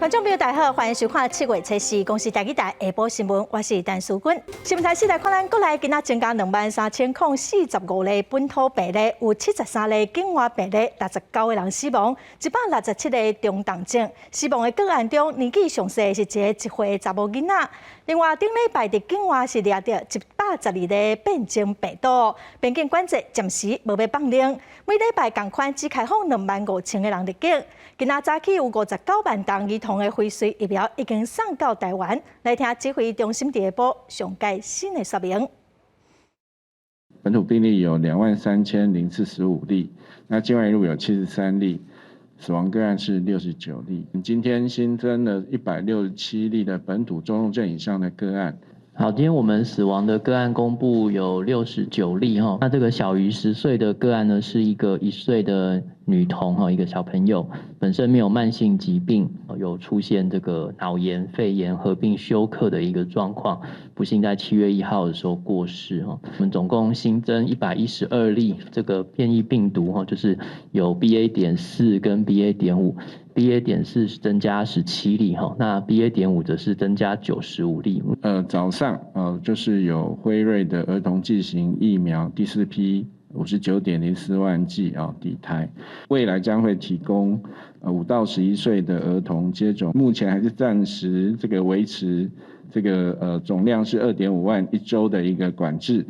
观众朋友大家好，欢迎收看7月7日公视台记台下晡新闻，我是陈淑君。新闻台先来看咱国内今仔增加23045例本土病例，有73例境外病例，69个人死亡，167个中重症。死亡的个案中，年纪上细是一个1岁查某囡仔。另外，顶礼拜伫境外是抓到112例变种病毒，边境管制暂时无要放零。每礼拜共款只开放25000个人入境。今仔早起有59万ton儿童的辉瑞疫苗已经送到台湾。来听指挥中心第一部上届新的说明。本土病例有23045例，那境外入有73例，死亡个案是69例。今天新增了167例的本土中重症以上的个案。好，今天我们死亡的个案公布有69例哈，那这个小于10岁的个案呢，是一个1岁的女童哈，一个小朋友，本身没有慢性疾病，有出现这个脑炎、肺炎合并休克的一个状况，不幸在7月1号的时候过世哈。我们总共新增112例这个变异病毒哈，就是有 BA.4 跟 BA.5。BA.4 增加17例哈，那 BA.5 则是增加95例。早上就是有辉瑞的儿童剂型疫苗第4批59.04万剂抵台，未来将会提供5到11岁的儿童接种，目前还是暂时这个维持这个总量是2.5万1周的一个管制。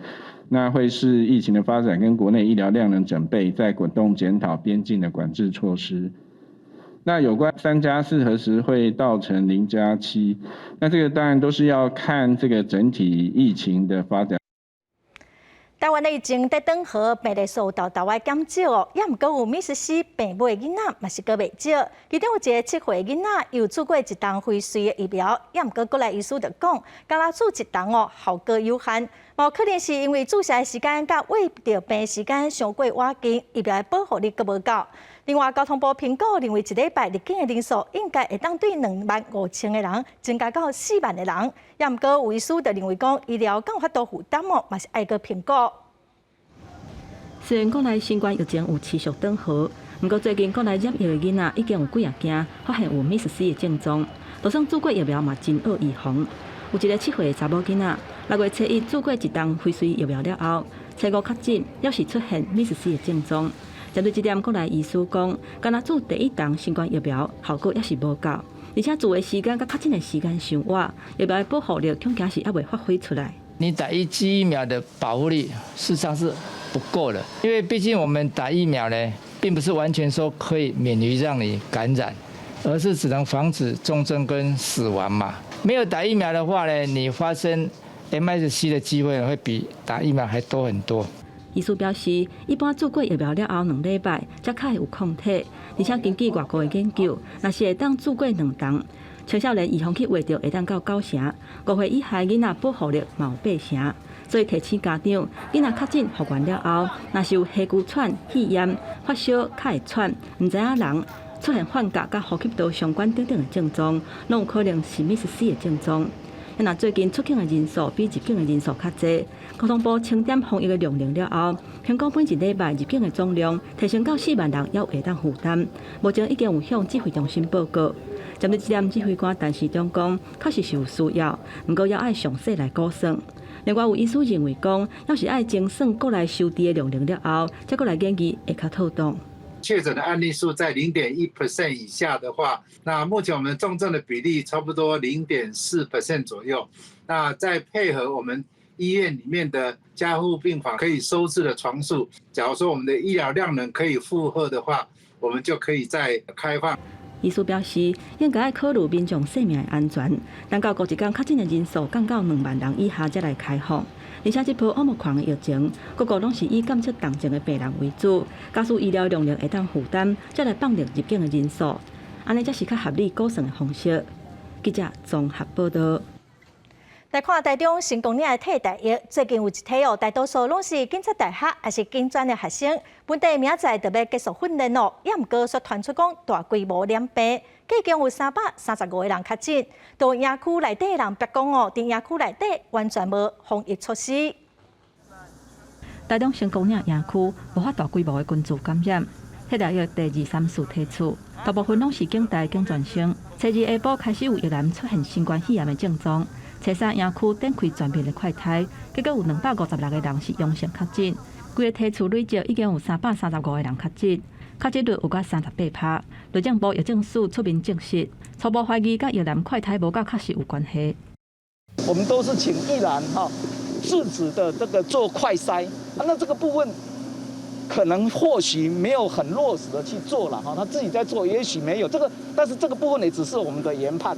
那会视疫情的发展跟国内医疗量能准备，再滚动检讨边境的管制措施。那有关3+4何时会到成0+7，那这个当然都是要看这个整体疫情的发展。台湾的疫情在等候病例数到台湾减少哦，也毋过有密实施病母的囡仔嘛是个未少。其中有一个7岁囡仔又做过1档辉瑞的疫苗，也毋过国内医师就讲，敢若做1档哦，效果有限。无可能是因为注射的时间甲喂着病时间上过晚近，疫苗的保护力阁无够。另外，交通部评估认为1礼拜入境的人数应该会当对25000个人增加到4万个人。也毋过有医师就认为讲，医疗敢有法度负担哦，嘛是爱个评估。虽然国内新冠疫情有持续转好，不过最近国内染疫的囡仔已经有几啊件发现有密实施的症状，就算做过疫苗嘛真好预防。有一个7岁的查某囡仔，6月初1做过1档辉瑞疫苗了后，初5确诊，又是出现密实施的症状。针对这点，国内医师讲，敢若做第1档新冠疫苗效果也是无够，而且做的时间甲确诊的时间上晚，疫苗的保护力恐惊是还未发挥出来。你打1剂疫苗的保护力事实上是不够的，因为毕竟我们打疫苗呢，并不是完全说可以免于让你感染，而是只能防止重症跟死亡嘛。没有打疫苗的话呢，你发生 MSC 的机会会比打疫苗还多很多。医师表示，一般做过疫苗了后2礼拜，才较会有抗体，而且根据外国的研究，若是会当做过2档，青少年预防去画着会当到9成，5岁以下囡仔保护力嘛有8成。所以提醒家长，囡仔确诊复原了后，若是有哮喘、肺炎、发烧、较会喘，唔知影人出现幻觉甲呼吸道相关等等的症状，拢有可能是密实施的症状。若最近出境的人数比入境的人数较侪，交通部清点防疫的量能了后，评估本1礼拜入境的总量提升到4万人，也会当负担。目前已经有向指挥中心报告。针对这点，指挥官陈时中讲，确实是有需要，不过要爱详细来估算。另外，有医师认为讲，要是爱精算国内收治的量能了后，再过来研究会较妥当。确诊的案例数在0.1% 以下的话，那目前我们重症的比例差不多0.4% 左右。那再配合我们医院里面的加护病房可以收治的床数，假如说我们的医疗量能可以负荷的话，我们就可以再开放。医师表示，应该考虑民众生命的安全，等到过一天确诊的人数降到2万人以下，才来开放。而且这波奥密克戎的疫情，各国拢是以检测重症的病人为主，假使医疗容量会当负担，才来放入入境的人数，安尼才是较合理估算的方式。记者综合报道。来看台中成功岭的替代役，最近有一批大多数拢是警察大学还是警专的学生，本地明仔就要结束训练咯，也毋过却传出讲大规模染病，计共有335个人确诊，到营区内底的人别讲哦，伫营区内底完全无防疫措施。台中成功岭营区爆发大规模的群聚感染。替代役第2、3次提出，大部分拢是境内境全生。初二下晡开始有疫男出现新冠肺炎的症状，初3营区展开全面的快筛，结果有256个人是阳性确诊，规个提出累计已经有335个人确诊，确诊率有到38%。内政部疫政署出面证实，初步怀疑甲疫男快筛无够确实有关系。我们都是请疫男自主的这个做快筛，那这个部分可能或许没有很落实的去做了他自己在做，也许没有这个，但是这个部分也只是我们的研判。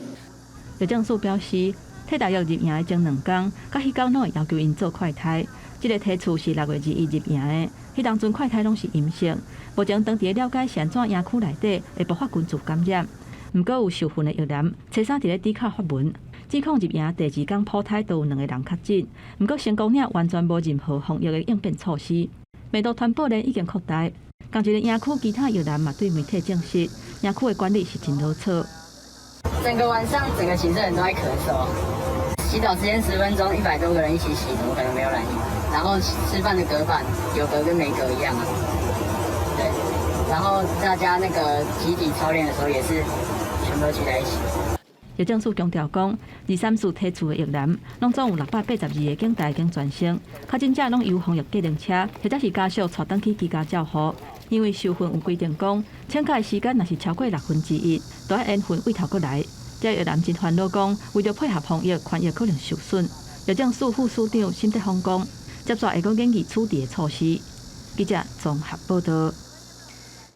内政署表示，替代役入营的前2天，甲迄天拢会要求因做快筛。这个提出是6月2日入营的，迄当阵快筛拢是阴性。目前当地了解是安怎营区内底会爆发群组感染，毋过有受训的役男，初3伫咧底卡发文，指控入营第2天普胎都有2个人确诊，毋过成功岭完全无任何防疫的应变措施。梅毒传播链已经扩大，同一个营区其他役男嘛对媒体证实，营区的管理是真潦草。整个晚上，整个寝室人都在咳嗽，洗澡时间10分钟，100多个人一起洗，怎么可能没有染疫？然后吃饭的隔板有隔跟没隔一样啊，对。然后大家那个集体操练的时候也是全部都聚在一起。疫政署强调讲，2、3次提出的疫男，拢总有682个境内境全生，确诊者拢由防疫计程车或者是家属带转去居家照护。因为受训有规定讲，请假的时间若是超过1/6，都要缘分为头过来。这疫男真烦恼讲，为了配合防疫，权益可能受损。疫政署副署长沈德丰讲，接下会讲研议处置的措施。记者综合报道。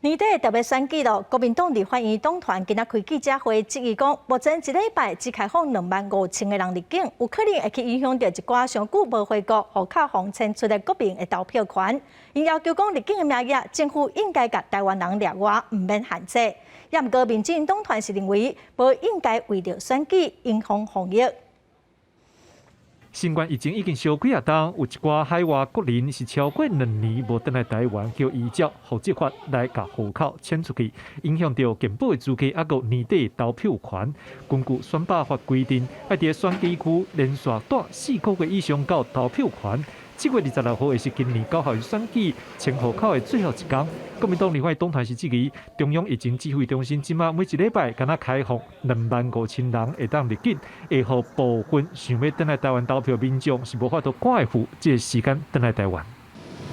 年底特别选举了，国民党立法院党团今仔开记者会，质疑讲，目前一礼拜只开放25000个人入境，有可能会去影响到一寡上久无回国、户口放迁出的国民的投票权。因要求讲，入境的名额，政府应该甲台湾人列外，唔免限制。也毋过，民进党团是认为，无应该为着选举影响防疫。新冠疫情已经烧几啊冬，有一寡海外国人是超过2年无回来台湾，叫依照户籍法来甲户口迁出去，影响到健保的资格，还有年底投票权。根据选罢法规定，要伫选举区连续待4个月以上到投票权。7月26号，也是今年9号选举迁户口的最后一天。国民党立法党团是质疑，中央疫情指挥中心即马每一礼拜敢若开放25000人会当入境，会互部分想要回来台湾投票民众是无法度赶赴这个时间回来台湾，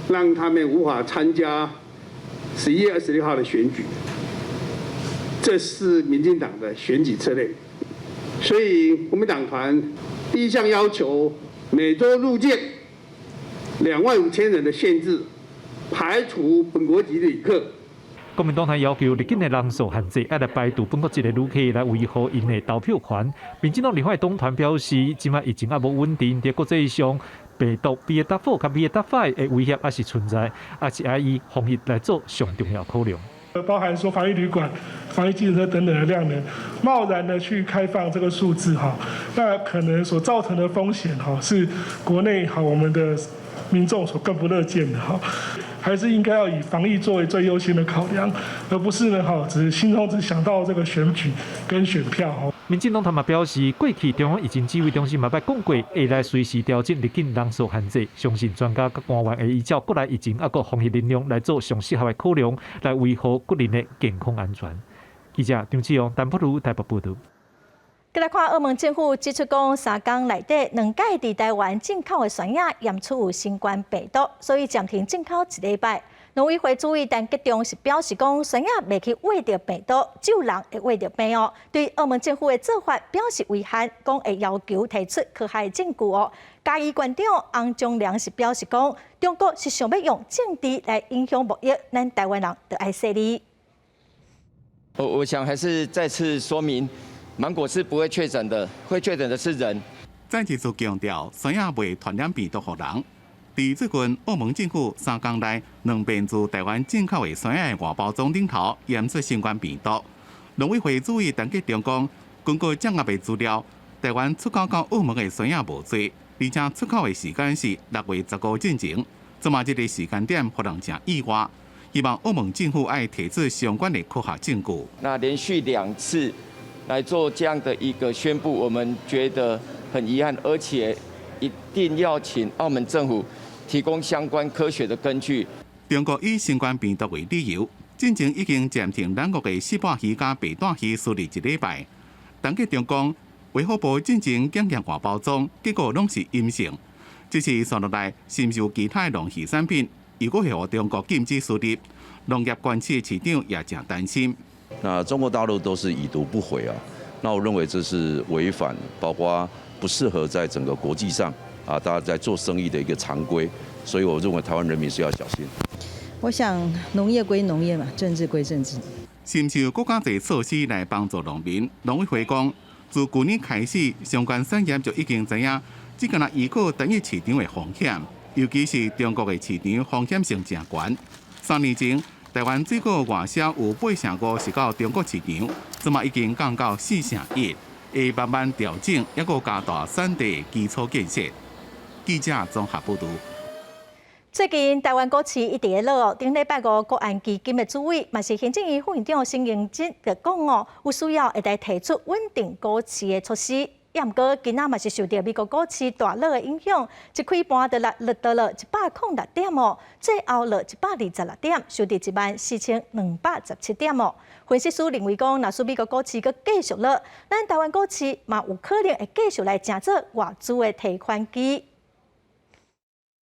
让他们无法参加11月26号的选举。这是民进党的选举策略，所以国民党团第一项要求每周入境25000人的限制，排除本国籍的旅客。国民党团要求入境的人数限制，要来排除本国籍的旅客来维护因的投票权。民进党立法党团表示，即马疫情也无稳定，在国际上病毒 BA.4 甲 BA.5的威胁也是存在，也是要以防疫来做上重要考量。包含说防疫旅馆、防疫计程车等等的量能，贸然的去开放这个数字那可能所造成的风险是国内我们的民众所更不乐见的还是应该要以防疫作为最优先的考量，而不是呢只是心中只想到这个选举跟选票民进党他嘛表示，过去中央疫情指挥中心嘛捌讲过，会来随时调整入境人数限制，相信专家甲官员会依照国内疫情和防疫能量来做上适合的考量，来维护国人的健康安全。记者张志阳、淡薄如台北报道。再来看澳门政府指出讲，3天内底2届伫台湾进口的船只验出有新冠病毒，所以暂停进口1礼拜。农委会主委陈吉仲是表示讲，船只未去喂着病毒，只有人会喂着病对澳门政府的做法表示遗憾，讲会要求提出可靠证据嘉义县长洪忠良是表示讲，中国是想要用政治来影响贸易，咱台湾人就爱说理。我想还是再次说明。芒果是不会确诊的，会确诊的是人。再一次强调，船也未传染病毒给人。伫最近，澳门政府3天内2遍自台湾进口的船的外包装顶头验出新冠病毒。农委会主委陈吉仲讲，根据掌握的资料，台湾出口到澳门的船也无多，而且出口的时间是6月15日进前，这么这个时间点让人真意外。希望澳门政府爱提出相关的科学证据。那连续2次。来做这样的一个宣布，我们觉得很遗憾，而且一定要请澳门政府提供相关科学的根据。中国以新冠病毒为理由，进前已经暂停咱国的西半鱼加北段鱼输入1礼拜。当局中讲，卫福部进前检验外包装，结果拢是阴性。只是续落来深受其他农渔产品，如果向中国禁止输入，农业关系市长也真担心。那中国大陆都是已读不回啊，那我认为这是违反，包括不适合在整个国际上大家在做生意的一个常规，所以我认为台湾人民是要小心。我想农业归农业嘛，政治归政治。深受国家侪措施来帮助农民，农委会讲，自去年开始，相关产业就已经知影，只敢预估单一市场的风险，尤其是中国的市场风险性真悬。3年前，台湾水果外销有8%是到中国市场，即马已经降到4%，会慢慢调整，还佫加大产地基础建设。记者综合报道。最近台湾股市一直落，顶礼拜五国安基金的主委，嘛是行政院副院长沈荣津就讲有需要会来提出稳定股市的措施。毋过今仔嘛是受到美国股市大落的影响，一开盘就落106点最后落126点，收伫14217点分析师认为讲，若是美国股市佮继续落，咱台湾股市嘛有可能会继续来乘做外资的提款机。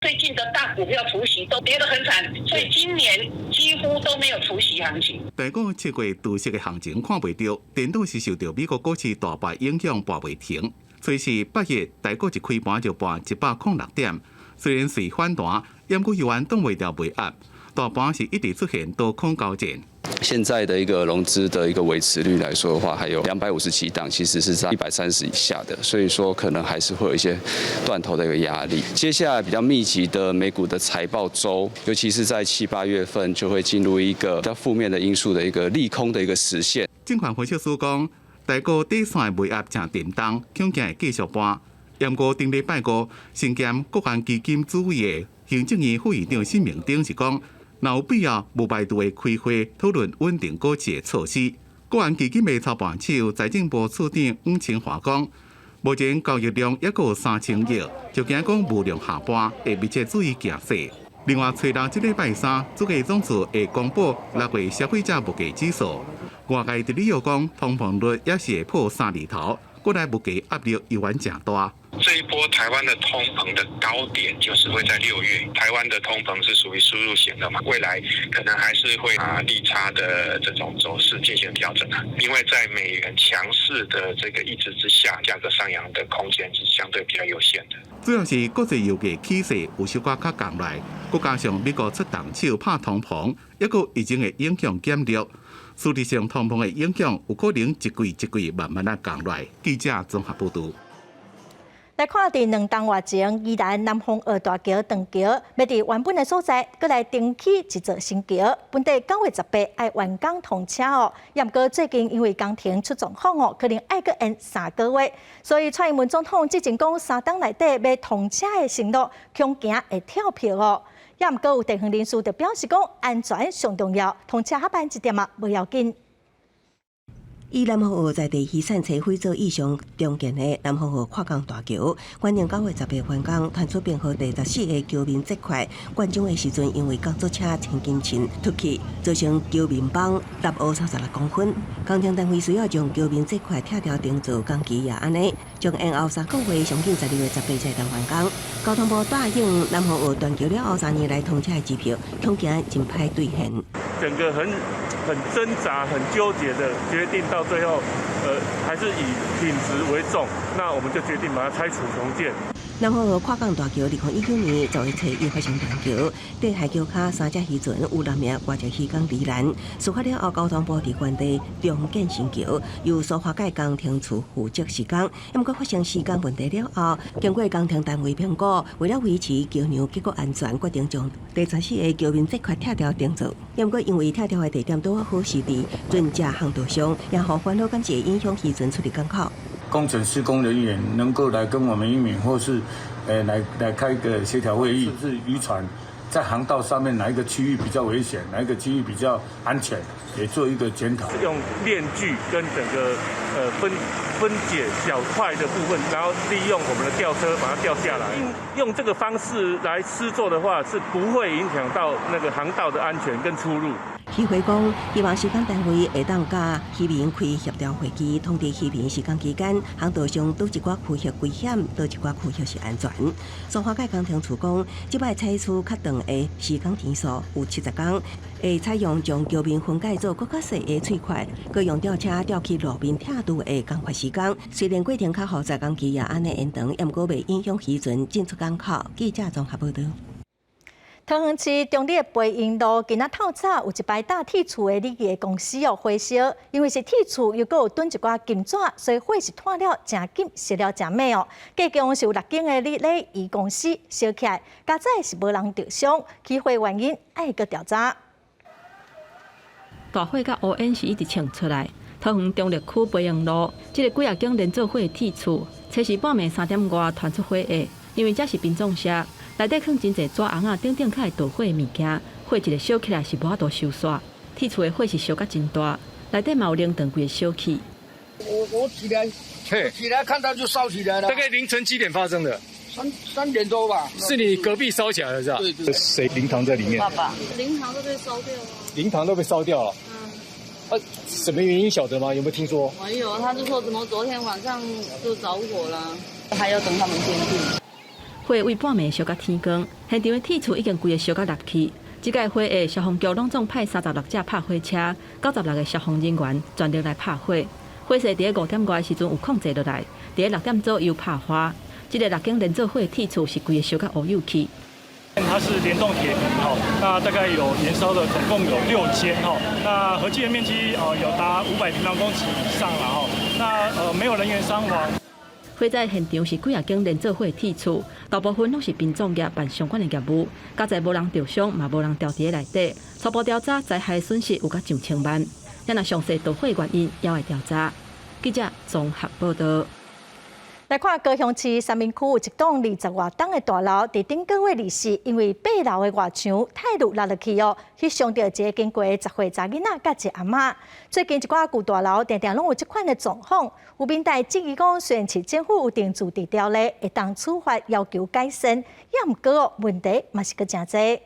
最近的大股票除息都跌得很惨，所以今年几乎都没有除息行情。台股7月除息的行情看袂到，颠倒是受到美国股市大败影响，拔袂停。随时8月台股一开盘就拔106点，虽然是反弹，但股犹原挡袂了卖压，大盘是一直出现多空交战。现在的一个融资的一个维持率来说的话，还有257档，其实是在130以下的，所以说可能还是会有一些断头的一个压力。接下来比较密集的美股的财报周，尤其是在7、8月份，就会进入一个比较负面的因素的一个利空的一个实现。证券分析师讲，台股底线的卖压正沉重，恐惊会继续搬。不过顶礼拜五，身兼国安基金主委的行政院副院长沈明丁是讲，若有必要，无排除会开会讨论稳定股市的措施。国安基金的操盘手财政部处长黄清华讲，目前交易量还有3000亿，就惊讲无量下盘，会密切注意形势。另外，找到这礼拜3，主计总处会公布6月消费者物价指数。外界伫理由讲，通膨率也是会破3字头，国内物价压力犹原真大。这一波台湾的通膨的高点就是会在6月，台湾的通膨是属于输入型的嘛，未来可能还是会利差的这种走势进行调整，因为在美元强势的这个抑制之下，价格上扬的空间是相对比较有限的。主要是国际油价起势有小可较降来，再加上美国出动手拍通膨，还有疫情的影响减弱，事实上通膨的影响有可能一季慢慢啊降来。记者综合报道。来看伫2档外前，宜兰南方二大桥长桥要伫原本的所在，搁来登起一座新桥。本地9月18爱完工通车不过最近因为工程出状况可能爱搁延3个月。所以蔡英文总统之前讲3档内底要通车的承诺，恐惊会跳票不过有地方人士就表示讲安全上重要，通车较慢一点无要紧。以南方河在地渔产车毁造意上重建的南方河跨港大桥，原定9月18完工，传出并河第14个桥面这块灌浆的时阵，因为工作车千斤秤突起，造成桥面帮落乌36公分。工程单位需要将桥面这块拆掉重做，工期也安尼，将延后3个月，上紧12月18才当完工。交通部答应南方河断桥了后3年来通车的支票，恐惊真歹兑现。整个很挣扎、很纠结的决定，到最后，还是以品质为重。那我们就决定把它拆除重建。南方河跨港大桥2019年10月初1发生断桥，在海桥卡3只渔船有6名外籍渔工罹难。事发了后，交通部伫原地重建新桥，由苏花界工程处负责施工。不过发生施工问题了后，经过工程单位评估，为了维持桥梁结构安全，决定将第14个桥面这块拆掉重做。不过因为拆掉的地点拄好是伫船只航道上，也互烦恼感觉影响渔船出入港口。工程施工人员能够来跟我们渔民，或是来开一个协调会议，是不是渔船在航道上面哪一个区域比较危险，哪一个区域比较安全，也做一个检讨。用链锯跟整个分解小块的部分，然后利用我们的吊车把它吊下来。用这个方式来施作的话，是不会影响到那个航道的安全跟出入。徐辉讲，希望时间单位会当甲渔民开协调会议，通知渔民时间期间，航道上倒一寡区域危险，倒一寡区域是安全。苏花界工程处讲，即摆采取较长的时间天数，有70天，会采用将桥面分解做更较细的碎块，佮用吊车吊去路面拆除的工法时间。虽然过程较复杂，工期也安尼延长，也毋过袂影响渔船进出港口。记者综合报道。桃园市中立培英路今仔透早有一排打铁厝的礼仪公司火烧，因为是铁厝又有囤一寡金纸，所以火是炭了真紧，熄了真猛哦。加强是有6间的礼仪公司烧起来，加载是无人受伤，起火原因还搁调查。大火甲乌烟是一直冲出来。桃园中立区培英路，这个几啊间连做伙的铁厝，初时半暝3点外传出火势，因为这是殡葬社。内底放真侪纸红啊，等较会导火的物件，火一个烧起来是无法度收煞。铁厝的火是烧甲真大，内底嘛有冷断规个烧起。我起来看到就烧起来了。大概凌晨几点发生的？3点多吧。是你隔壁烧起来了是吧？对对。谁灵堂在里面？爸爸。灵堂都被烧掉了。灵堂都被烧掉了。什么原因晓得吗？有没有听说？没有，他就说怎么昨天晚上就着火了，还要等他们鉴定。火为半暝烧到天光，现场的铁厝已经规个烧到落去。即届火下，消防局拢总派36架拍火车，96个消防人员全力来拍火。火势伫5点外时阵有控制落来，伫6点左右拍花。即个6间连做伙的铁厝是规个烧到乌有去。它是联动铁皮哈，那大概有燃烧的总共有6间哈，那合计的面积有达500平方公尺以上了哈，那没有人员伤亡。火灾现场是几啊间连做伙的铁厝，大部分拢是殡葬业办相关的业务，加在无人受伤，嘛无人掉伫内底。初步调查灾害损失有甲上千万，咱若详细导火原因也会调查。记者综合报道。来看高雄市三民区有一栋20外栋的大楼，伫顶个月24，因为8楼的外墙太落落去哦，去伤到一个经过10岁查囡仔甲一个阿嬷。最近一寡旧大楼常常拢有这款的状况，有民代质疑讲，虽然市政府有定住地条例，会当处罚要求改善，也毋过问题嘛是阁真多。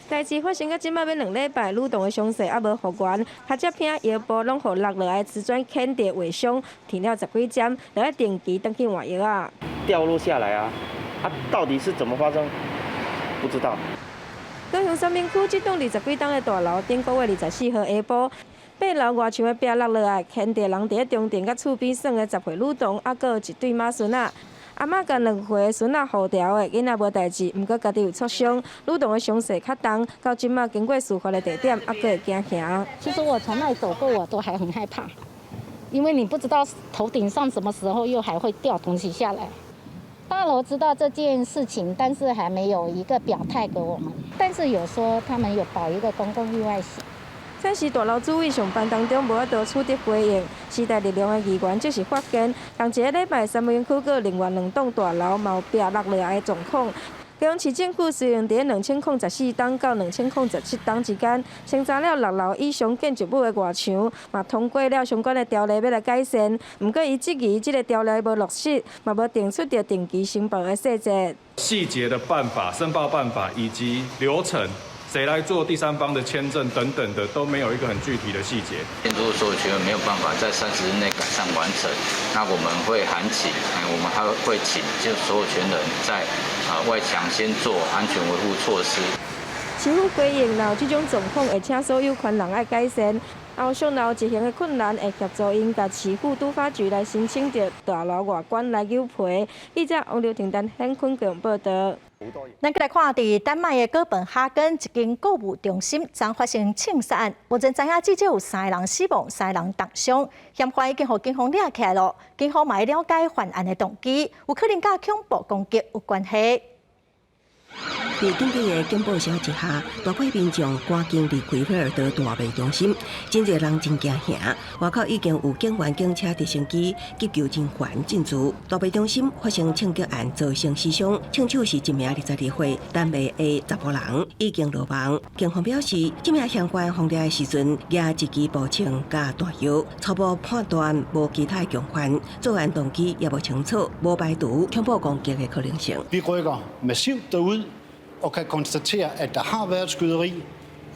代志发生到即摆要2礼拜，吕洞的伤势还无复原，脚趾片、腰部拢互落落来瓷砖啃地划伤，停了10几针，就要定期登去换药啊。掉落下来啊，到底是怎么发生？不知道。高雄三民区这栋20几栋的大楼，顶个月24号下晡，8楼外墙的壁落落来，啃地人伫中庭甲厝边耍的10岁女童，还佫有一对马孙仔。阿嬷甲2岁孙仔护条的，囡仔无代志，毋过家己有挫伤，女童的伤势较重，到今仔经过事发的地点，还佫会惊吓。其实我从那里走过，我都还很害怕，因为你不知道头顶上什么时候又还会掉东西下来。大楼知道这件事情，但是还没有一个表态给我们，但是有说他们有保一个公共意外险。这是大楼主委上班当中无法度取得回应，时代力量的议员就是发现，同一个礼拜三民区个另外2栋大楼毛壁落落来的状况。高雄市政府虽然伫2014栋到2017栋之间，清查了6楼以上建筑物的外墙，嘛通过了相关的条例要来改善，毋过伊质疑这个条例无落实，嘛无定出着定期申报的细节。细节的办法、申报办法以及流程。谁来做第三方的签证等等的都没有一个很具体的细节。如果所有权人没有办法在30日内改善完成，那我们会函请，我们还会请就所有权人在外墙先做安全维护措施。市府回应，若有这种状况，会请所有权人爱改善。后续若有一项的困难，会协助因甲市府都发局来申请着大楼外观来纠赔。记者王刘婷、陈显坤共报道。咱再来看，伫丹麦的哥本哈根一间购物中心，昨发生枪杀案。目前知影至少有3个人死亡，3个人重伤，嫌犯已经互警方抓起来了。警方嘛了解犯案的动机，有可能甲恐怖攻击有关系。在紧急的警报声之下，大批民众赶紧离开菲尔德大卖中心，真侪人真惊吓。外口已经有警员、警车、直升机、急救人员进驻。大卖中心发生枪击案，造成死伤，枪手是一名22岁丹麦的查甫人，已经落网。警方表示，这名嫌犯放猎的时阵，拿一支步枪加弹药，初步判断无其他共犯，作案动机也无清楚，无排除恐怖攻击的可能性。Vi rykker massivt derud og kan konstatere, at der har været skyderi,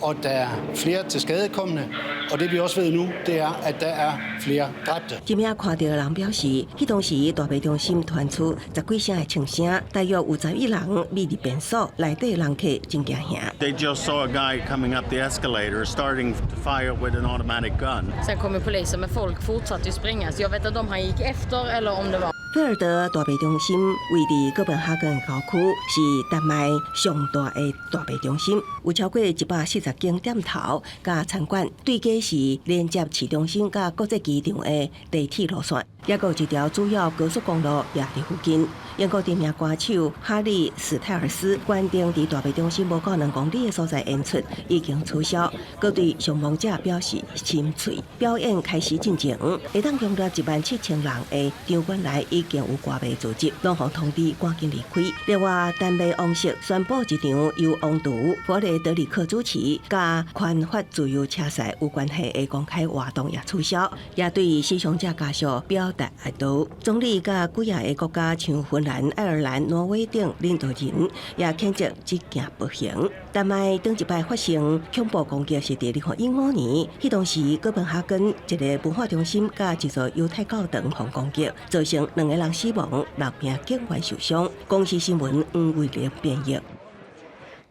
og der er flere tilskadekomne. Og det vi også ved nu, det er, at der er flere dræbte. 这名看到的人表示，迄当时大卖中心传出10几声的枪声，大约有11人匿入便所，内底人客真惊吓。They just saw a guy coming up the escalator, starting to fire with an automatic gun. Sen kom polisen, men folk fortsatte ju springa, så jag vet inte om han gick efter eller om det var. 菲尔德大卖中心位伫哥本哈根郊区，是丹麦上大的大卖中心，有超过140间店头甲餐馆，对家是连接市中心甲国际机场的地铁路线，也有一条主要高速公路也伫附近。英国知名歌手哈利史泰尔斯原定伫大卖中心无够2公里的所在演出已经取消，佮对伤亡者表示心碎。表演开始进前，会当容纳17000人的场馆内已经有歌迷组织，拢互通知赶紧离开。另外，丹麦王室宣布一场由王储弗雷德里克主持、甲宽发自由车赛有关系的公开活动也取消，也对死伤者家属表达哀悼。总理甲几啊个国家像芬兰、爱尔兰、挪威等领导人也谴责这件暴行。丹麦顶一摆发生恐怖攻击是伫2015年，迄当时哥本哈根一个文化中心甲一座犹太教堂互攻击，造成2个人死亡，6名警员受伤。公司新闻黄伟玲编译。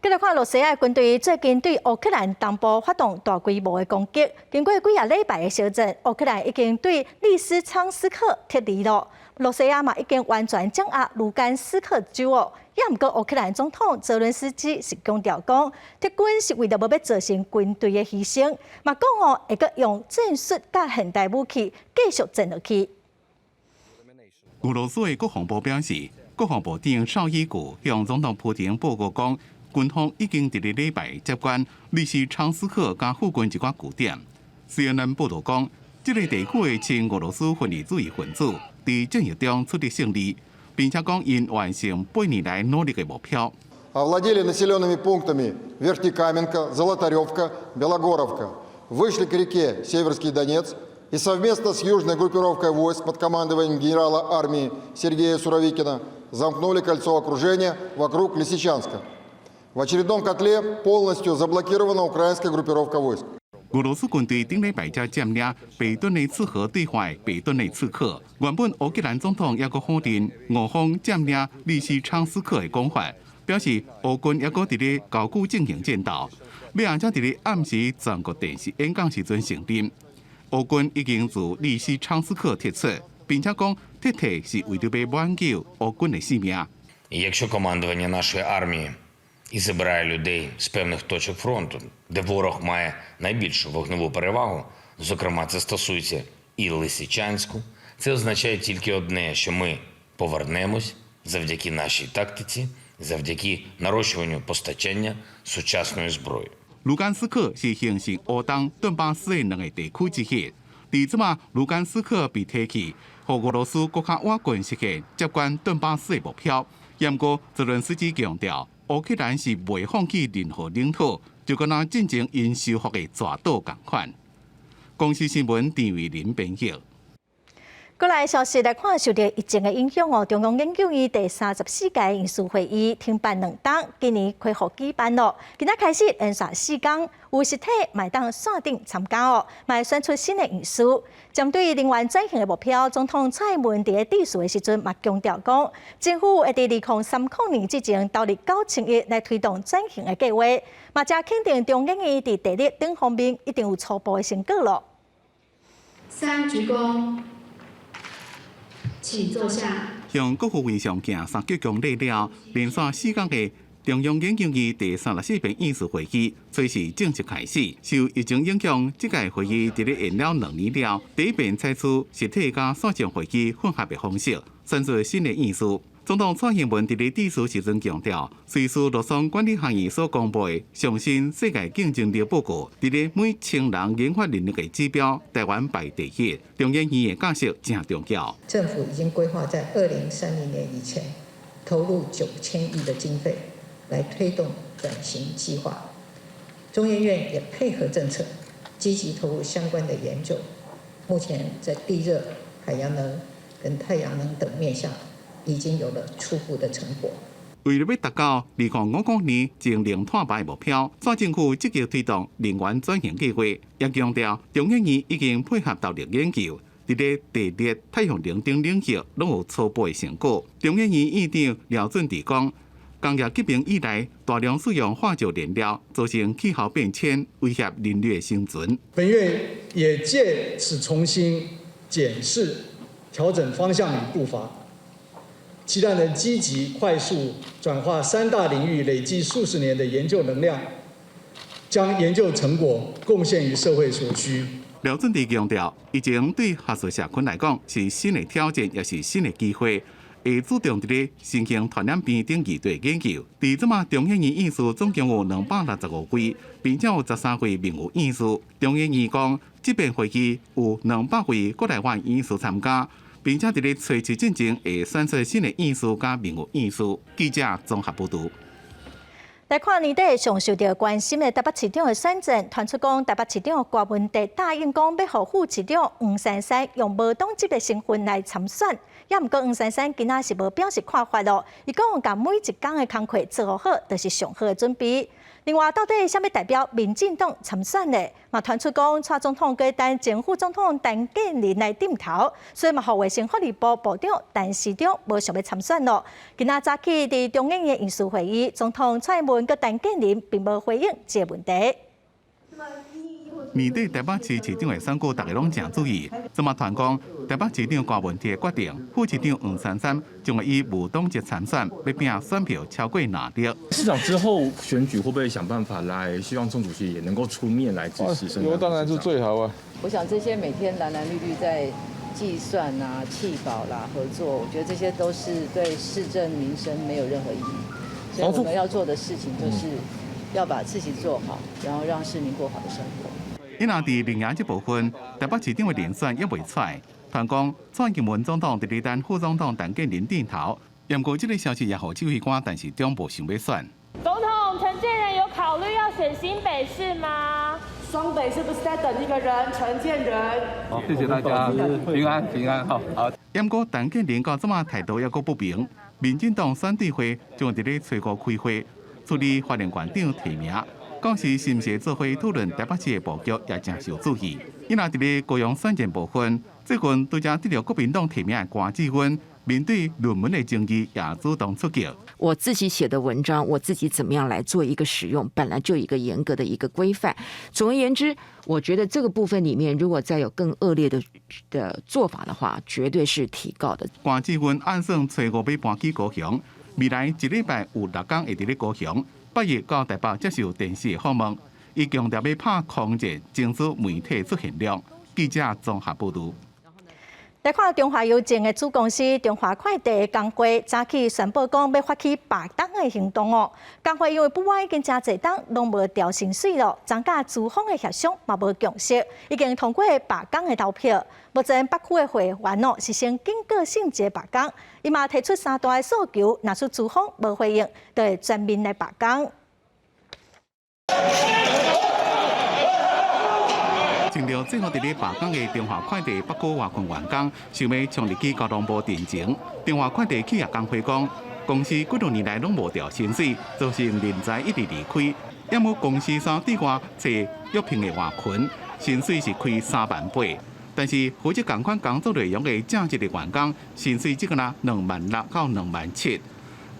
继续看，罗西亚军队最近对乌克兰东部发动大规模的攻击。经过几啊礼拜的小战，乌克兰已经对利斯昌斯克撤离了。罗西亚嘛已经完全掌握卢甘斯克州哦。也毋过，乌克兰总统泽伦斯基是强调讲，撤军是为了无要造成军队的牺牲，嘛讲哦会阁用战术甲现代武器继续战落去。俄罗斯的国防部表示，国防部长绍伊古向总统普京报告讲，军方已经伫个礼拜接管利西昌斯克甲附近一寡据点。CNN 报道讲，这个地区的亲俄罗斯分离主义分子伫战役中取得胜利，并且讲因完成8年来努力的目标。Овладели населенными пунктами Вертикаменко, Золотаревка, Белогоровка, вышли к реке Северский Донец и совместно с южной группировкой войск под командованием генерала армии Сергея Суровикина замкнули кольцо окружения вокруг Лисичанска. В очередном котле полностью заблокирована украинская группировка войск. 俄罗斯军队顶礼拜才占领北顿内茨河对外北顿内茨克。原本乌克兰总统也阁否定俄方占领利西昌斯克的讲法，表示乌军也阁伫咧高举进行战斗。要才伫咧暗时全国电视演讲时阵承认，乌军已经自利西昌斯克撤出，并且讲撤退是为着要挽救乌军的性命。Якщо командування нашої армії і забирає людей з певних точок фронту, де ворог має найбільшу вогневу перевагу, зокрема це стосується і Лисичанську, це означає тільки одне, що ми повернемось завдяки нашій тактиці, завдяки нарощуванню постачання сучасної зброї. 卢甘斯克是形成乌东顿巴斯的2个地区之一。伫即马卢甘斯克被提起，互俄罗斯更加瓦近实现接管顿巴斯的目标。不过，泽伦斯基强调，乌克兰是未放弃任何领土，就跟那进行因收复的蛇岛同款。公司新闻陈伟林编译。过来消息来看，受到疫情的影响哦，中央研究院第34届研讨会议停办2档，今年恢复举办咯。今仔开始连续4天，有实体买当线顶参加哦，卖选出新的元素。针对能源转型的目标，总统蔡英文伫致辞的时阵嘛强调讲，政府会伫2030年之前投入9000亿来推动转型的计划，嘛加肯定中央院伫地理等方面一定有初步的成果咯。3鞠躬。请坐下。向国父会上行3鞠躬礼了，连续4天的中央研究院第34遍议事会议随时正式开始。受疫情影响，这届会议伫咧延了2年了，第一遍采取实体加线上会议混合的方式，选出新的议事。总统蔡英文伫咧致辞时阵强调，随时陆上管理行业所公布的上新世界竞争力报告，伫咧每1000人研发能力的指标，台湾排第1。中研院的角色正重要。政府已经规划在2030年以前投入9000亿的经费来推动转型计划，中研院也配合政策，积极投入相关的研究。目前在地热、海洋能跟太阳能等面向，已经有了初步的成果。为了要达到2050年净零碳排的目标，县政府积极推动能源转型计划，也强调中研院已经配合豆类研究，在地热、太阳能等领域拢有初步的成果。中研院院长廖俊智讲，工业革命以来，大量使用化石燃料，造成气候变迁，威胁人类的生存。本院也借此重新检视、调整方向与步伐。期待能积极、快速转化3大领域累计数十年的研究能量，将研究成果贡献于社会所需。廖俊智强调，疫情对学术社群来讲是新的挑战，也是新的机会。会注重在新型传染病等议题研究。在这么中研院院士总共有265位，并且有13位名誉院士。中研院讲，这边会议有200位国内外院士参加。并且在初期进前会选出新的院士加名誉院士。记者综合报道。来看年底上受到关心的台北市长的选战，传出讲台北市长郭文哲答应讲要让副市长黄珊珊用无党籍的身份来参选，也毋过黄珊珊今仔是无表示看法咯。伊讲甲每一工的工课做好，就是上好的准备。另外，到底什么代表民进党参选呢？嘛传出讲，蔡总统跟前前副总统陈建仁来点头，所以嘛，互卫生福利部部长陈时中无想要参选咯。今仔早起伫中央的议事会议，总统蔡英文跟陈建仁并无回应这个问题。年底台北市市长的选举，大家拢真注意。这么传讲，台北市长郭文哲决定，副市长黄珊珊将会以无党籍参选，要拼选票超过哪里？市长之后选举会不会想办法来？希望宋主席也能够出面来支持。有当然是最好啊。我想这些每天蓝蓝绿绿在计算啊、弃保啦、合作，我觉得这些都是对市政民生没有任何意义。所以我们要做的事情就是要把事情做好，然后让市民过好的生活。因若伫另外这部分，台北市长的连选也未出来。传讲蔡英文总统伫咧等副总统陈建仁点头，不过这个消息也互指挥官但是中部想要选。总统陈建仁有考虑要选新北市吗？双北是不是在等一个人？陈建仁。好，谢谢大家，平安平安，好。不过陈建仁到这么态度也阁不明，民进党选对会将伫咧找5开会，处理法院院长提名。讲是是毋是做伙讨论台北市的布局，也真受注意。因若伫咧高雄选战部分，最近对正得到国民党提名的关志芬，面对论文的争议，也主动出击。我自己写的文章，我自己怎么样来做一个使用，本来就有一个严格的一个规范。总而言之，我觉得这个部分里面，如果再有更恶劣的做法的话，绝对是提告的。关志芬按算初5要搬去高雄，未来1礼拜有6天会伫咧高雄。8月到台北接受电视的访问，伊强调要拍空战，争取媒体出现量。记者综合报道。来看中华邮政的子公司中华快递工会早起宣布讲要发起罢工的行动哦。工会因为不满已经真侪档拢无调薪水咯，增加资方的协商嘛无共识，已经通过罢工的投票。目前北区的会员哦是先警告性质罢工，伊嘛提出3大的诉求，若是资方无回应，就会全面来罢工。趁着最后伫咧罢工的中华快递北区外群员工，想要冲入去交通部电前，中华快递企业工会讲，公司几多年来拢无调薪水，造成人才一直离开。要么公司3对外找约聘的外群，薪水是开38000，但是负责同款工作内容的正职的员工，薪水只个啦26000到27000。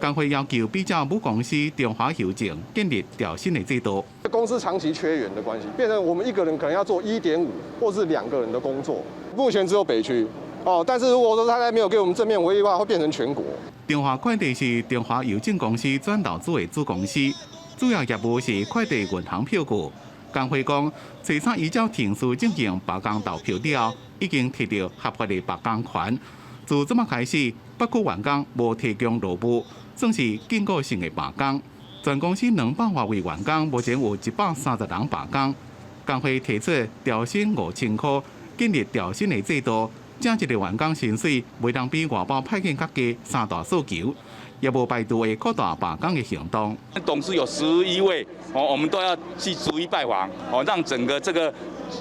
工会要求比较母公司中华邮政建立调薪的制度。公司长期缺员的关系，变成我们一个人可能要做1.5或是2个人的工作。目前只有北区但是如果说他还没有给我们正面回应的话，会变成全国。中华快递是中华邮政公司转投资的子公司，主要业务是快递运航票据。工会讲，最早依照停事进行罢工投票了，已经摕到合法的罢工权。自这么开始，北区员工无提供劳务，算是警告性的罢工。全公司200多位员工，目前有130人罢工。工会提出调薪5000块，建立调薪的制度，正职的员工薪水袂当比外包派遣较低3大诉求。也无排除会扩大罢工的行动。董事有11位，我们都要去逐一拜访，让整个这个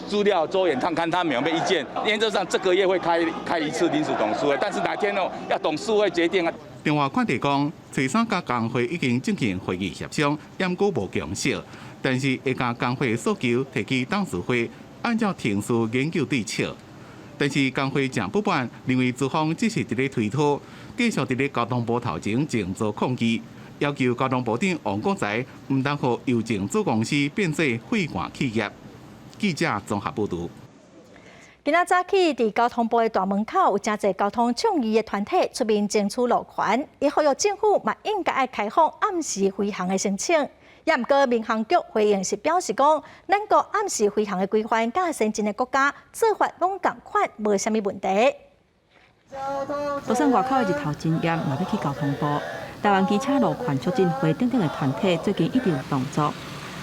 资料周延，看看他们有没有意见。原则上这个月会开一次临时董事会，但是哪天呢要董事会决定啊。另外，看地讲，找三家工会已经进行会议协商，也果无共识，但是一家工会诉求提起董事会按照程序研究对策。但是工会正不满，认为资方只是伫咧推脱，继续伫咧交通部头前静坐抗议，要求交通部长王国材唔当互邮政子公司变做废官企业。记者综合报道。今仔早起，伫交通部的大门口有真侪交通倡议的团体出面争取路权，伊呼吁政府嘛应该爱开放暗时飞行的申请。也毋过，民航局回应是表示讲，咱国暗时飞行的规范，甲先进的国家做法拢共款，无啥物问题。就算外口的日头真炎，嘛要去交通部。台湾机车路权促进会等等的团体最近一直有动作。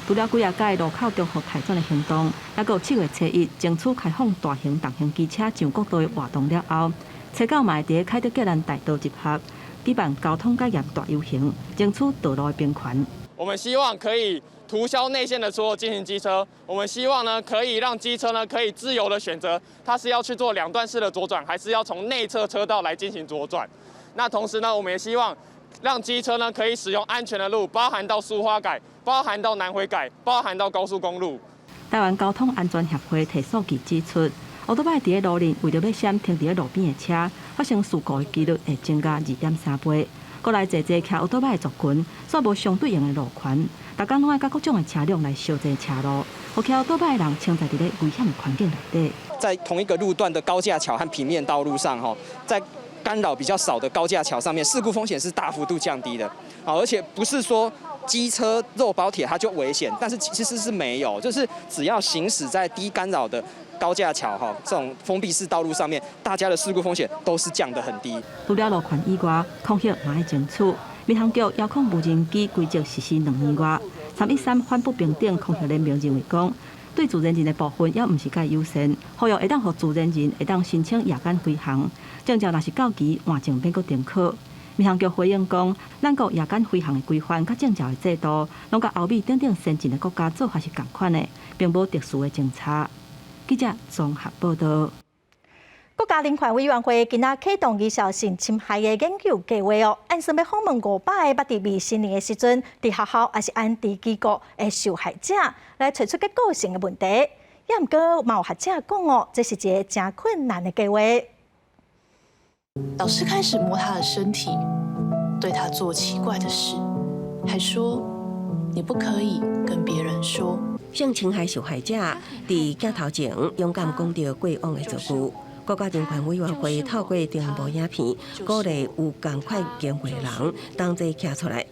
除了几届路口中和台转的行动，还有7月初1争取开放大型重型机车上国道的活动了后，初9嘛会伫凯德格兰大道集合，举办交通改业大游行，争取道路的平权。我们希望可以涂销内线的所有进行机车，我们希望呢可以让机车呢可以自由的选择，它是要去做2段式的左转，还是要从内侧车道来进行左转。那同时呢，我们也希望让机车呢可以使用安全的路，包含到苏花改，包含到南回改，包含到高速公路。台湾交通安全协会提数据指出，乌托邦伫咧路面为着要闪停伫咧路边的车，发生事故的几率会增加2.3倍。过来坐骑乌托邦的族群，煞无相对应的路权，大家拢爱甲各种的车辆来小坐车路，互骑乌托邦的人冲在伫咧危险的环境内底。在同一个路段的高架桥和平面道路上，在干扰比较少的高架桥上面，事故风险是大幅度降低的。而且不是说机车肉包铁它就危险，但是其实是没有，就是只要行驶在低干扰的高架桥这种封闭式道路上面，大家的事故风险都是降得很低。除了路权以外，空隙嘛要争取。民航局遥控无人机规则实施2年外，313反不平等空隙联盟认为讲，对自然人的部分也毋是介优先，呼吁会当互自然人会当申请夜间飞行，证照若是到期换证免阁停考。民航局回应讲，咱国夜间飞行的规范甲证照的制度，拢甲欧美等等先进的国家做法是共款的，并无特殊的政策。记者综合报道。国家人权委员会今仔启动儿少性侵害的研究计划哦，按说要访问500个捌伫未成年的时阵伫学校还是安置机构的受害者，来找出结构性的问题。也毋过，嘛有学者讲哦，这是一个真困难的计划。老师开始摸他的身体，对他做奇怪的事，还说你不可以跟别人说。性侵害受害者伫镜头前勇敢讲到过往的遭遇。国家人权委员会透过电波影片，鼓励有同款经历的人同齐站出来。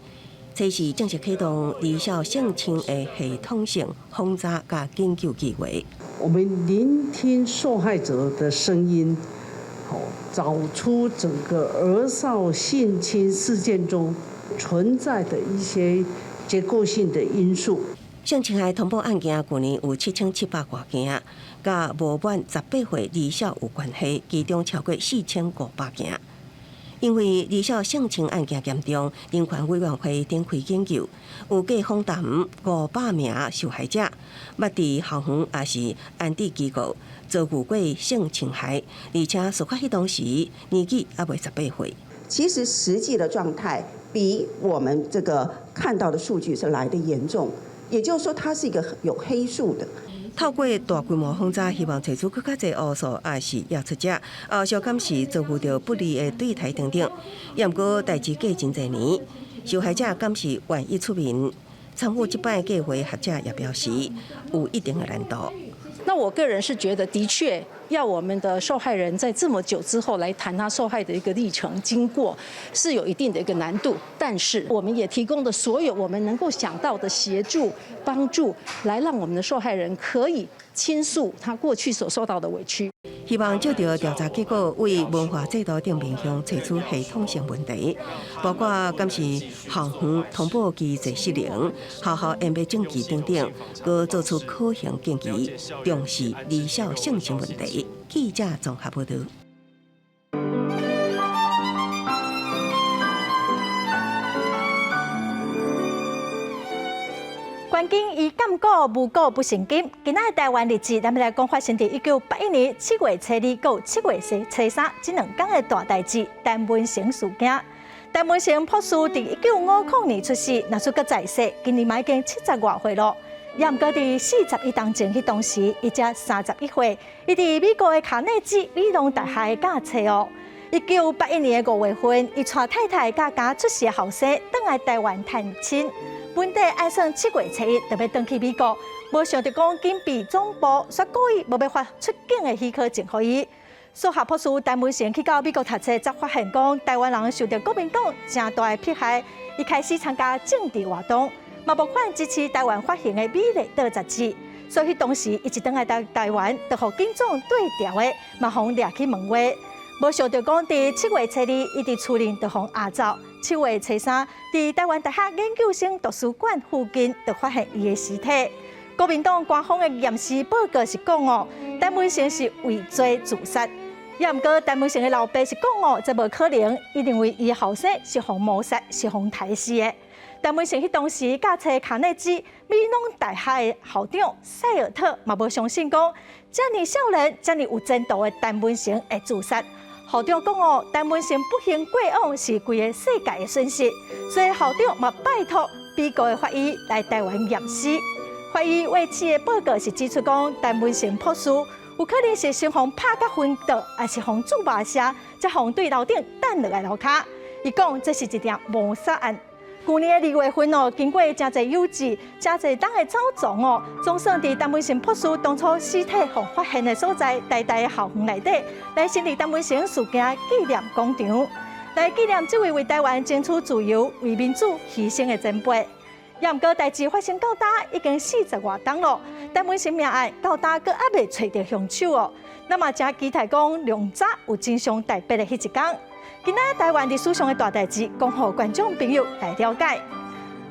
这是正式启动儿少性侵的系统性轰炸甲研究计划。我们聆听受害者的声音，找出整个儿少性侵事件中存在的一些结构性的因素。性侵害通报案件去年有7700多件，甲无满18岁儿少有关系，其中超过4500件。因为儿少性侵案件严重，人权委员会展开研究，有计访谈500名受害者，捌伫校园也是安置机构遭遇过性侵害，而且事发迄当时年纪还未18岁。其实实际的状态比我们这个看到的数据是来得严重。也就是说，它是一个有黑数的。透过大规模轰炸，希望找出更加侪乌素，也是压出者，小感是遭遇到不利的对待等等。也毋过代志过真侪年，受害者敢是愿意出面参与这摆计划，学者也表示有一定的难度。那我个人是觉得，的确要我们的受害人在这么久之后来谈他受害的一个历程经过，是有一定的一个难度。但是我们也提供的所有我们能够想到的协助、帮助，来让我们的受害人可以倾诉他过去所受到的委屈。希望照着调查结果，为文化制度顶面向找出系统性问题，包括敢是校园通报机制失灵、学校掩蔽证据等等，佮做出可行建议，重视儿少性侵问题。记者综合报道。关键以禁股无股不成金。今仔台湾日子，咱们来讲发生伫1981年7月初2到7月初3这2天的大代志——陈文成事件。陈文成博士伫1950年出世，若说佮在世，今年嘛已经70多岁了。也毋过伫41当前迄当时，伊才31岁，伊伫美国的卡内基理工大学教册哦。1981年5月份，伊带太太甲刚出世的后生，返来台湾探亲。本地按算7月初1就要返去美国，无想到讲紧被总部说故意无要发出境的许可证予伊。数学博士陈文成去到美国读册，才发现讲台湾人受到国民党正大的迫害，伊开始参加政治活动，嘛募款支持台湾发行的美丽岛杂志。所以当时伊一登来台湾，就互警长对调的，嘛互掠去问话。无想到讲伫7月初2，伊伫厝内就互押走。7月初3，伫台湾大学研究生图书馆附近，就发现伊的尸体。国民党官方的验尸报告是讲哦，陈文成是畏罪自杀。也毋过，陈文成的老爸是讲哦，这无可能，伊认为伊后生是互谋杀，是互杀死的。陈文成迄当时教册卡内基美农大学的校长塞尔特嘛无相信讲，遮尔少年、遮尔有前途的陈文成会自杀。校长讲哦，陈文成不幸过往是规个世界的损失，所以校长嘛拜托美国的法医来台湾验尸。法医为此的报告是指出讲，陈文成博士有可能是先互拍甲昏倒，还是互注麻射，再互对楼顶弹落来楼骹。伊讲这是一件谋杀案。去年的2月份哦，经过真侪邮寄、真侪党的走踪哦，总算伫陈文成博士当初尸体互发现的所在，台大的校园内底，来成立陈文成事件纪念广场，来纪念这位为台湾争取自由、为民主牺牲的前辈。也毋过，代志发生到呾已经40多天了，陈文成命案到呾佫还未找到凶手哦。那么，真期待讲两早有真相大白的迄一天。今仔台湾历史上的大代志，讲互观众朋友来了解。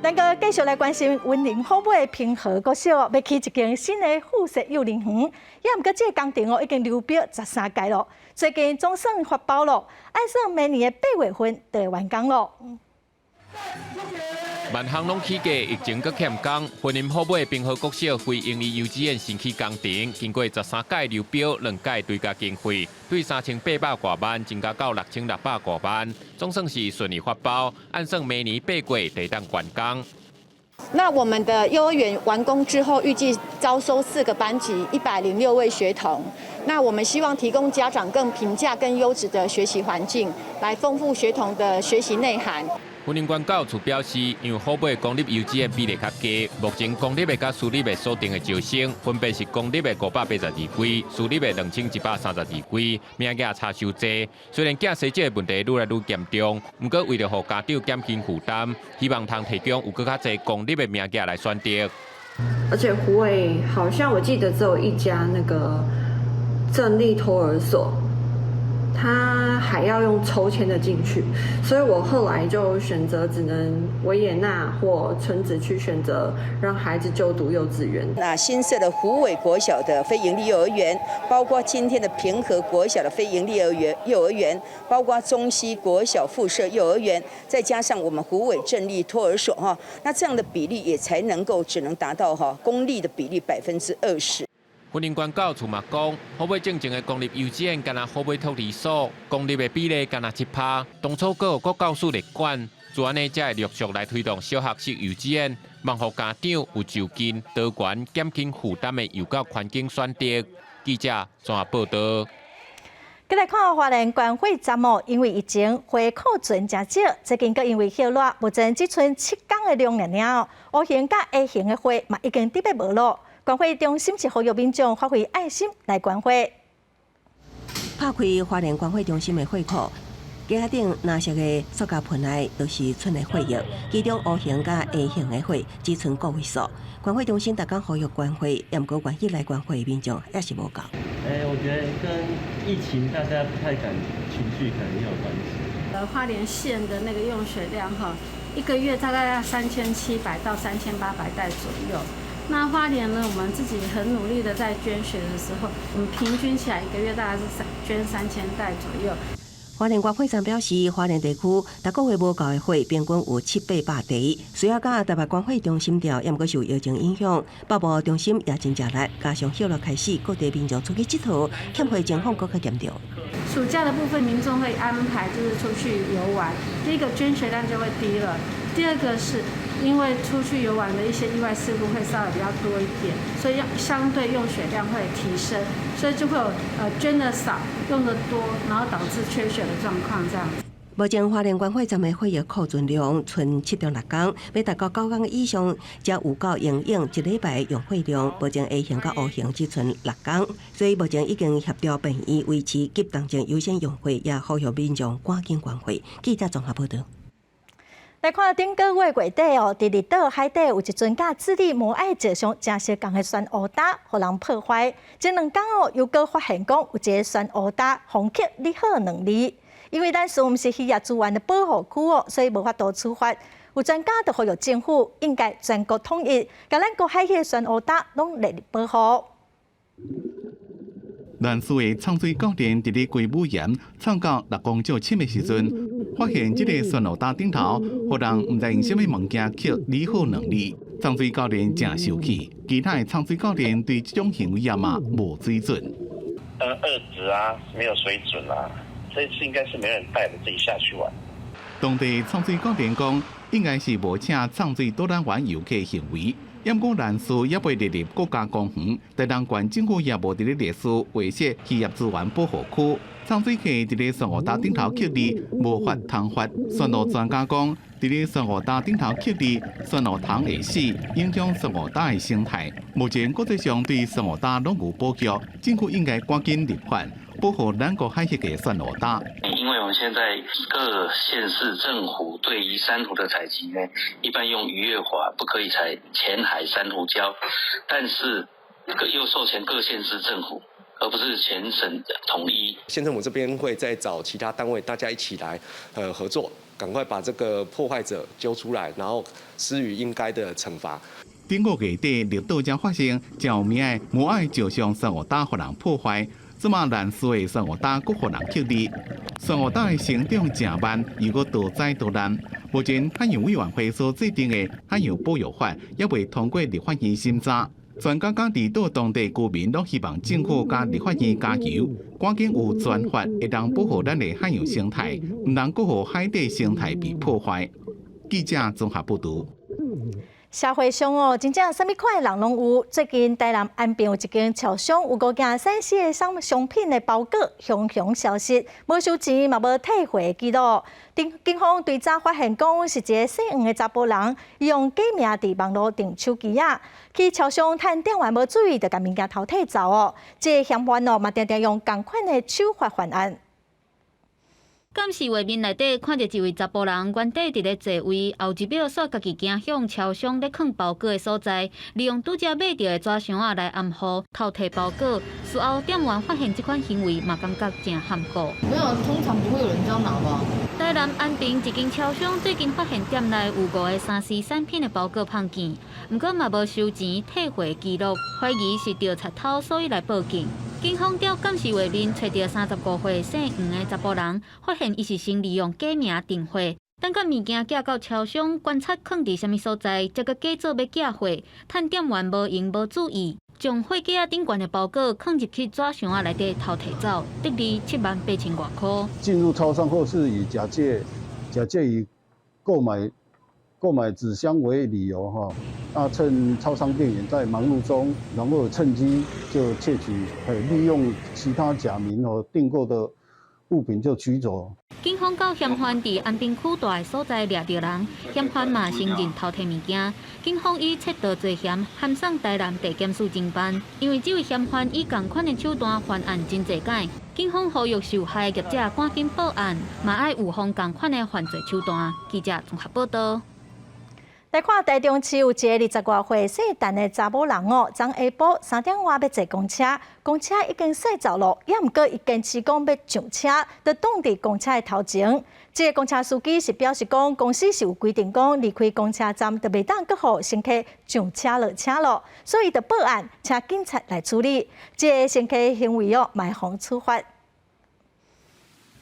咱个继续来关心云林虎尾平和国小要起一间新的附设幼儿园，也毋过这个工程哦已经流标13届了，最近总算发包了，按算明年的8月份就会完工了。万项拢起价，疫情搁欠工。云林虎尾平和国小非营利幼稚园新起工程，经过13届流标，2届追加经费，对3800多万增加到6600多万，总算是顺利发包。按算明年8月得当完工。那我们的幼儿园完工之后，预计招收4个班级，106位学童。那我们希望提供家长更平价、更优质的学习环境，来丰富学童的学习内涵。云林县教处表示，因为虎尾公立幼稚园比例较低，目前公立的甲私立的锁定的招生，分别是公立的582位，私立的2132位，名额差收济。虽然囝生这个问题愈来愈严重，不过为了让家长减轻负担，希望通提供有更加侪公立的名额来选择。而且虎尾好像我记得只有一家那个正立托儿所。他还要用抽签的进去，所以我后来就选择只能维也纳或纯子去选择让孩子就读幼稚园。那新设的虎尾国小的非营利幼儿园，包括今天的平和国小的非营利幼儿园，包括中西国小附设幼儿园，再加上我们虎尾正立托儿所哈，那这样的比例也才能够只能达到公立的比例20%。云林县教处嘛讲，虎尾正正的公立幼稚园，敢若虎尾托儿所，公立的比例敢若7%。当初阁有国教署来管，自安尼才会陆续来推动小学式幼稚园，望互家长有就近、多元、减轻负担的幼教环境选择。记者综合报道。再来看花莲关会站哦，因为疫情花库存真少，最近阁因为歇热，目前只剩7天的量哦。O型甲 A 型的花嘛已经得要无咯。关会中心是呼吁民众发挥爱心来关会。拍开花莲关会中心的会库，架顶蓝色的塑胶盆内都是剩的血液，其中 O 型甲 A 型的血只剩个位数。关会中心逐工呼吁关会，也毋过愿意来关会的民众也是无够。我觉得跟疫情大家不太敢群聚可能也有关系。花莲县的那个用水量一个月大概要3700到3800袋左右。那花莲呢，我们自己很努力的在捐血的时候，我们平均起来一个月大概是捐3000袋左右。花莲县会长表示，花莲地区逐个月无够的会平均有700-800例，随后甲台北关会中心调，也毋过受疫情影响，北部中心也真正力，加上后落开始各地民众出去佚佗，欠会情况更加严重。暑假的部分，民众会安排就是出去游玩，第一个捐血量就会低了，第二个是因为出去游玩的一些意外事故会稍微比较多一点，所以相对用血量会提升，所以就会有捐的少、用的多，然后导致缺血的状况这样子。目前花莲县会站的会议库存量剩7.6天，要达到9天以上，才有够营业一礼拜用会量。目前 A 型到 O 型只剩6天，所以目前已经协调病院维持急当前优先用会，也呼吁民众赶紧关会。记者综合报道。来看顶个月月底哦，伫离岛海底有一船甲智利摩艾石上正式港的船乌搭，互人破坏。前2天哦，又搁发现讲有一个船乌搭风刻利好2字。因为咱属毋是渔业资源的保护区哦，所以无法度处罚。有专家就呼吁政府应该全国统一，甲咱国海的船乌搭拢列入保护。南苏的唱水教练伫咧规武岩唱到6公尺深的时阵，发现这个船乌搭顶头，互人毋知用什么物件刻“你好2字。唱水教练真生气，其他的唱水教练对这种行为也嘛无水准。2指啊，没有水准啊。这次应该是没人带的，自己下去玩。当地唱水教练讲，应该是无请唱水导览员游客行为，因过人数也未列入国家公园，台东县政府也无伫咧列出维设渔业资源保护区。唱水客伫咧船乌搭顶头刻字，无法通发。船务专家讲，伫咧船乌搭顶头刻字，船乌塘会死，影响船乌搭的生态。目前国际上对船乌搭拢有保育，政府应该赶紧立法。保护咱国海域的船乌搭。因为我们现在各县市政府对于珊瑚的采集呢，一般用渔业法，不可以采浅海珊瑚礁，但是又授权各县市政府，而不是全省统一。县政府这边会再找其他单位，大家一起来合作，赶快把这个破坏者揪出来，然后施予应该的惩罚。顶个月底，绿岛才发生较有名的摩艾石上船乌搭互人破坏。即马南苏的船乌搭佫互人刻字，船乌搭的成长正慢，又佫多灾多难。目前海洋委员会所制定的海洋保育法也未通过立法院审查。专家甲离岛当地居民都希望政府甲立法院加油，赶紧有专法会当保护咱的海洋生态，毋能佫互海底生态被破坏。记者综合报道。社会上哦，真正啥物款的人拢有。最近台南安平有一间超商，有5件散失的商品的包裹熊熊消失，无收钱嘛无退货记录。警方对查发现讲是一个姓黄的查甫人，伊用假名伫网络订手机啊，去超商趁店员无注意，就甲物件偷摕走哦。这个嫌犯哦，嘛常常用同款的手法犯案。监视画面内底看到一位查甫人原底伫咧座位，后一秒煞家己行向超商咧放包裹的所在，利用拄则买到的纸箱仔来暗号偷摕包裹。事后店员发现这款行为，嘛感觉真含糊。没有，通常不会有人这样拿吧？台南安平一间超商最近发现店内有5个3C 产品的包裹碰见，不过嘛无收钱退货记录，怀疑是钓贼偷，所以来报警。警方调监视画面，找到35岁姓黄的查甫人，发现伊是先利用假名订货，等甲物件寄到超商，观察放伫什么所在，才个假做要寄货，趁店员无闲无注意，将货架顶悬的包裹放入去纸箱仔内底偷摕走，得利78000外块。进入超商后是以假借以购买纸箱为理由那趁超商店员在忙碌中，然后趁机就窃取，利用其他假名订购的物品就取走。警方到嫌犯伫安平区大的所在抓到人，嫌犯嘛承认偷摕物件。警方以窃盗罪嫌函送台南地检署侦办。因为这位嫌犯以同款的手段犯案真侪摆，警方呼吁受害业者赶紧报案，嘛爱预防同款的犯罪手段。记者综合报道。来看台中市有一个20多岁姓陈的查某人哦，昨下晡3点外要坐公车，公车已经驶走了，也毋过伊坚持讲要上车，就挡伫公车的头前。这个公车司机是表示讲，公司是有规定讲离开公车站就袂当搁互乘客上车落车咯，所以就报案，请警察来处理。这个乘客行为哦，卖互处罚。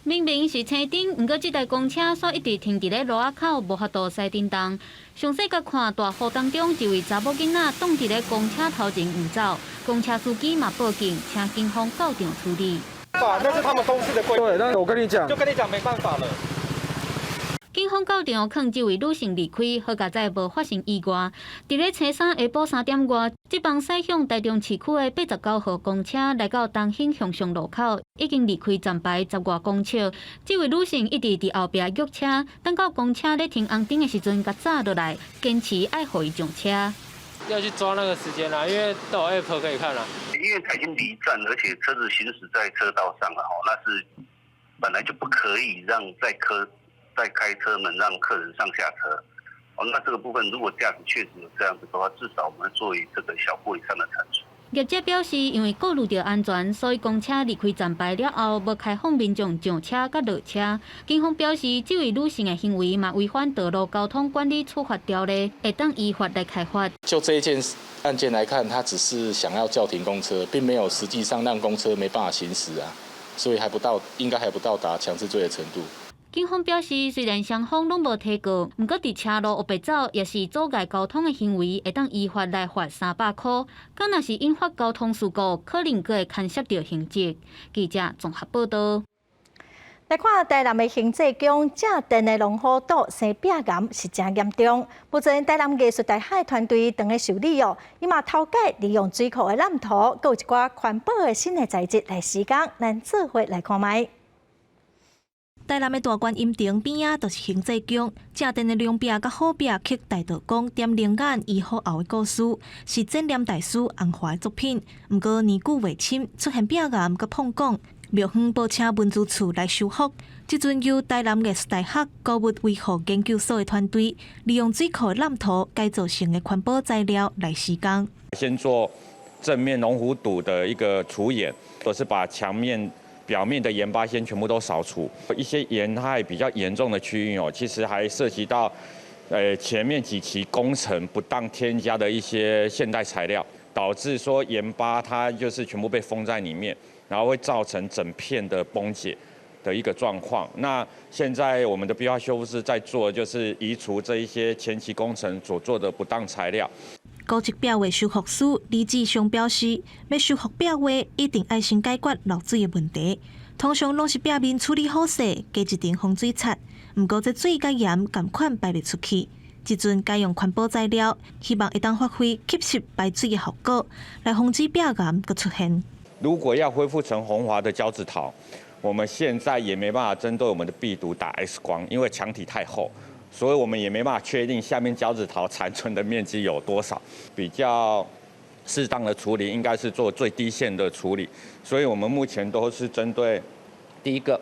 明明是青灯，不过这台公车所一直停伫咧路仔口，无法度驶叮当。详细甲看大雨当中，一位查某囡仔挡伫咧公车头前唔走，公车司机嘛报警，请警方到场处理。那是他们公司的规矩。对，那我跟你讲，就跟你讲没办法了。警方到场劝这位女性离开，好佳在无发生意外。伫咧星3下晡3点外，这帮驶向台中市区的89号公车来到东兴向上路口，已经离开站牌10外公尺。这位女性一直伫后壁约车，等到公车咧停红灯的时阵，甲炸落来，坚持爱互伊上车。要去抓那个时间啦，因为都有 app 可以看啦。因为它已经离站，而且车子行驶在车道上了，那是本来就不可以让再开车门让客人上下车。那这个部分如果驾驶确实有这样子的话，至少我们作为这个小过以上的阐述。业者表示，因为顾虑到安全，所以公车离开站牌了后，无开放民众上车甲落车。警方表示，这位女性的行为嘛违反道路交通管理处罚条例，会当依法来开罚。就这一件案件来看，他只是想要叫停公车，并没有实际上让公车没办法行驶啊，所以应该还不到达强制罪的程度。警方表示，虽然双方拢无提告，不过伫车路黑白走也是阻碍交通的行为，会当依法来罚300块。若若是引发交通事故，可能阁会牵涉到刑责。记者综合报道。来看台南的行政宫正镇的龙虎岛生病癌是真严重，目前台南艺术大海团队正在受理哦，伊嘛头改利用水库的蓝图，佮有一寡环保的新的材质来施工，咱做伙来看卖。台南的大观音亭边仔就是行政宫，正殿的龙壁甲虎壁刻大道公点灵眼医好后的故事，是展览大师洪华的作品。不过年久未深，出现病癌甲碰撞，庙方报请文资处来修复。即阵由台南艺术大学古物维护研究所的团队，利用水库的蓝图改造成的环保材料来施工。先做正面龙虎堵的一个除盐，都是把墙面表面的盐巴先全部都扫除，一些盐害比较严重的区域其实还涉及到，前面几期工程不当添加的一些现代材料，导致说盐巴它就是全部被封在里面，然后会造成整片的崩解的一个状况。那现在我们的壁画修复师在做，就是移除这一些前期工程所做的不当材料。高级壁画修复师李志雄表示，要修复壁画，一定要先解决漏水的问题。通常拢是壁面处理好势，加一层防水擦。不过这水甲盐同款排入出去，即阵改用环保材料，希望会当发挥吸湿排水的效果，来防止壁癌佫出现。如果要恢复成红滑的胶质陶，我们现在也没办法针对我们的壁毒打 X 光，因为墙体太厚。所以我们也没办法确定下面胶质陶残存的面积有多少，比较适当的处理应该是做最低限的处理。所以我们目前都是针对第一个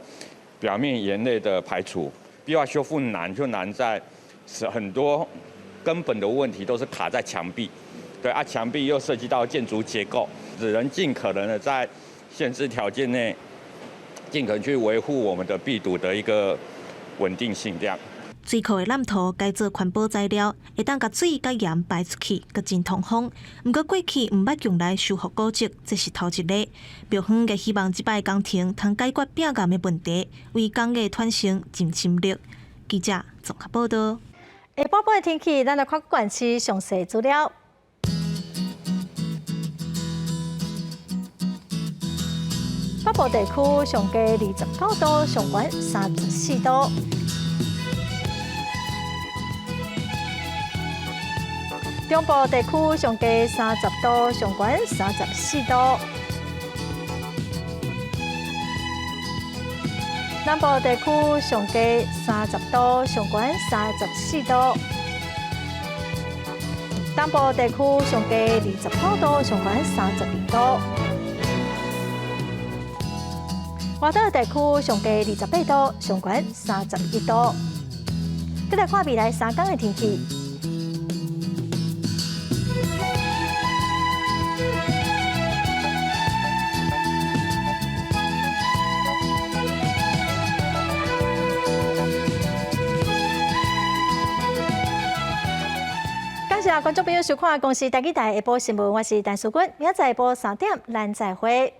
表面盐类的排除。壁画修复难就难在很多根本的问题都是卡在墙壁，对啊，墙壁又涉及到建筑结构，只能尽可能的在限制条件内，尽可能去维护我们的壁堵的一个稳定性，这样。水库的蓝图改做环保材料，会当甲水甲盐排出去，佮真通风。不过过去毋捌用来修复古迹，这是头一个。庙方也希望即摆工程通解决壁癌的问题，为工业传承尽心力。记者综合报道。下晡半的天气，咱来看管区详细资料。北部地区上低29度，上悬34度。中部地区上低30度，上悬34度；南部地区上低30度，上悬34度；东部地区上低29度，上悬32度；外岛地区上低28度，上悬31度。再来看未来3天的天气。感谢观众朋友收看《公视台语台下晡新闻》，我是陈淑君，明仔载下晡3点，咱再会。